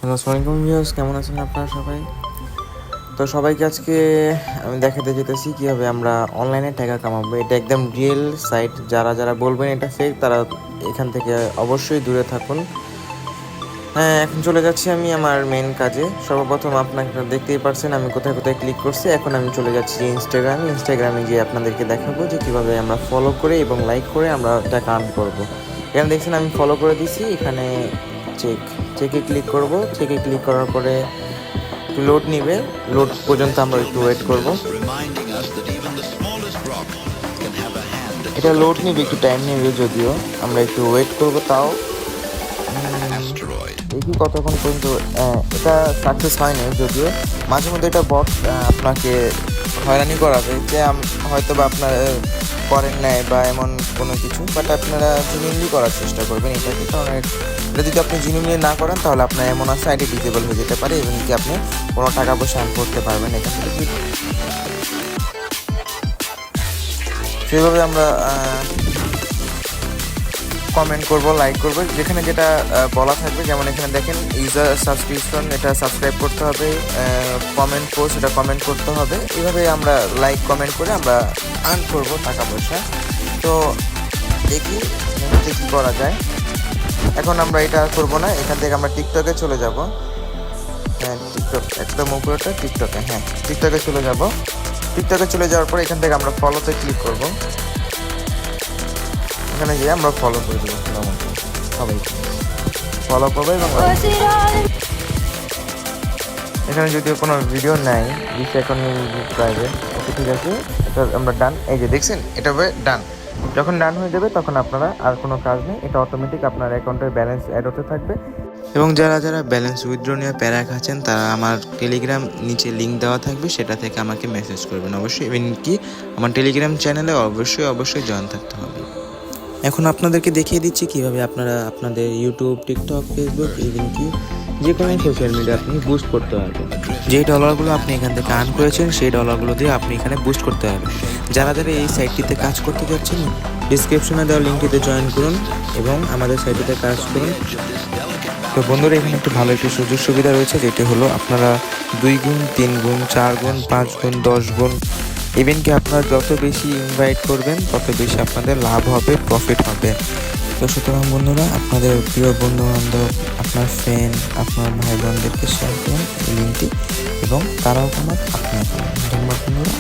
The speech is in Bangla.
হ্যালো, আসসালামু আলাইকুম ভিউয়ার্স, কেমন আছেন আপনারা সবাই? তো সবাইকে আজকে আমি দেখাতে যেতেছি কীভাবে আমরা অনলাইনে টাকা কামাবো। এটা একদম রিয়েল সাইট। যারা যারা বলবেন এটা ফেক, তারা এখান থেকে অবশ্যই দূরে থাকুন। হ্যাঁ, এখন চলে যাচ্ছি আমি আমার মেন কাজে। সর্বপ্রথম আপনাকে দেখতেই পারছেন আমি কোথায় কোথায় ক্লিক করছি। এখন আমি চলে যাচ্ছি ইনস্টাগ্রামে গিয়ে আপনাদেরকে দেখাবো যে কীভাবে আমরা ফলো করে এবং লাইক করে আমরা টাকা আর্ন করবো। এখানে দেখছেন আমি ফলো করে দিছি। এখানে চেকে ক্লিক করব। চেকে ক্লিক করার পরে একটু লোড নিবে। লোড পর্যন্ত আমরা একটু ওয়েট করব। এটা লোড নিবে, একটু টাইম নেবে, যদিও আমরা একটু ওয়েট করব। তাও দেখি কতক্ষণ পর্যন্ত। এটা সাকসেস হয়নি, যদিও মাঝে মধ্যে এটা বট আপনাকে হয়রানি করাবে যে হয়তো বা আপনার করেন নাই বা এমন কোনো কিছু, বাট আপনারা জেনুইনলি করার চেষ্টা করবেন এটাকে। কারণ এটা যদি আপনি জেনুইনলি না করেন তাহলে আপনার এমন আছে আইডি ডিসেবল হয়ে যেতে পারে এবং কি আপনি কোনো টাকা পয়সা আর্ন করতে পারবেন এখান থেকে। সেভাবে আমরা কমেন্ট করব, লাইক করব, যেখানে যেটা বলা থাকবে। যেমন এখানে দেখেন ইউজার সাবস্ক্রিপশন, এটা সাবস্ক্রাইব করতে হবে। কমেন্ট পোস্ট, এটা কমেন্ট করতে হবে। এইভাবে আমরা লাইক কমেন্ট করে আমরা আর্ন করব টাকা পয়সা। তো দেখি মেনুতে কী করা যায়। এখন আমরা এটা করব না, এখান থেকে আমরা টিকটকে চলে যাব। হ্যাঁ, টিকটক একদম উপরেটা টিকটকে। হ্যাঁ, টিকটকে চলে যাব। টিকটকে চলে যাওয়ার পর এখান থেকে আমরা ফলোতে ক্লিক করব। এখানে গিয়ে আমরা ফলো করে দেবো সবাইকে ফলো করবো। এবং এখানে যদিও কোনো ভিডিও নাই, 20 সেকেন্ড প্রাইভেট। ওকে, ঠিক আছে, এটা আমরা ডান। এই যে দেখছেন, এটা হবে ডান। যখন ডান হয়ে যাবে তখন আপনারা আর কোনো কাজ নেই, এটা অটোমেটিক আপনার অ্যাকাউন্টের ব্যালেন্স অ্যাড হতে থাকবে। এবং যারা যারা ব্যালেন্স উইথড্র নিয়ে প্যারা খাচ্ছেন, তারা আমার টেলিগ্রাম নিচে লিঙ্ক দেওয়া থাকবে, সেটা থেকে আমাকে মেসেজ করবেন অবশ্যই। ইভেন কি আমার টেলিগ্রাম চ্যানেলে অবশ্যই জয়েন থাকতে হবে। এখন আপনাদেরকে দেখিয়ে দিচ্ছি কিভাবে আপনারা আপনাদের ইউটিউব, টিকটক, ফেসবুক, ইভেন কি যে কোনো সোশ্যাল মিডিয়া আপনি বুস্ট করতে পারবেন। যেই ডলারগুলো আপনি এখান থেকে আর্ন করেছেন সেই ডলারগুলো দিয়ে আপনি এখানে বুস্ট করতে পারবেন। যারা যারা এই সাইটটিতে কাজ করতে যাচ্ছেন, ডিসক্রিপশনে দেওয়া লিঙ্কটিতে জয়েন করুন এবং আমাদের সাইটটিতে কাজ করুন। তো বন্ধুরা, এখানে একটু ভালো একটি সুযোগ সুবিধা রয়েছে, যেটি হলো আপনারা 2 গুণ, 3 গুণ, 4 গুণ, 5 গুণ, 10 গুণ, ইভেন কি আপনারা যত বেশি ইনভাইট করবেন তত বেশি আপনাদের লাভ হবে, প্রফিট হবে। তো সুতরাং বন্ধুরা, আপনাদের প্রিয় বন্ধু বান্ধব, আপনার ফ্রেন্ড, আপনার ভাই বোনদেরকে শেয়ার করুন এই লিঙ্কটি, এবং তারাও কামাক, আপনার ধন্যবাদ বন্ধুরা।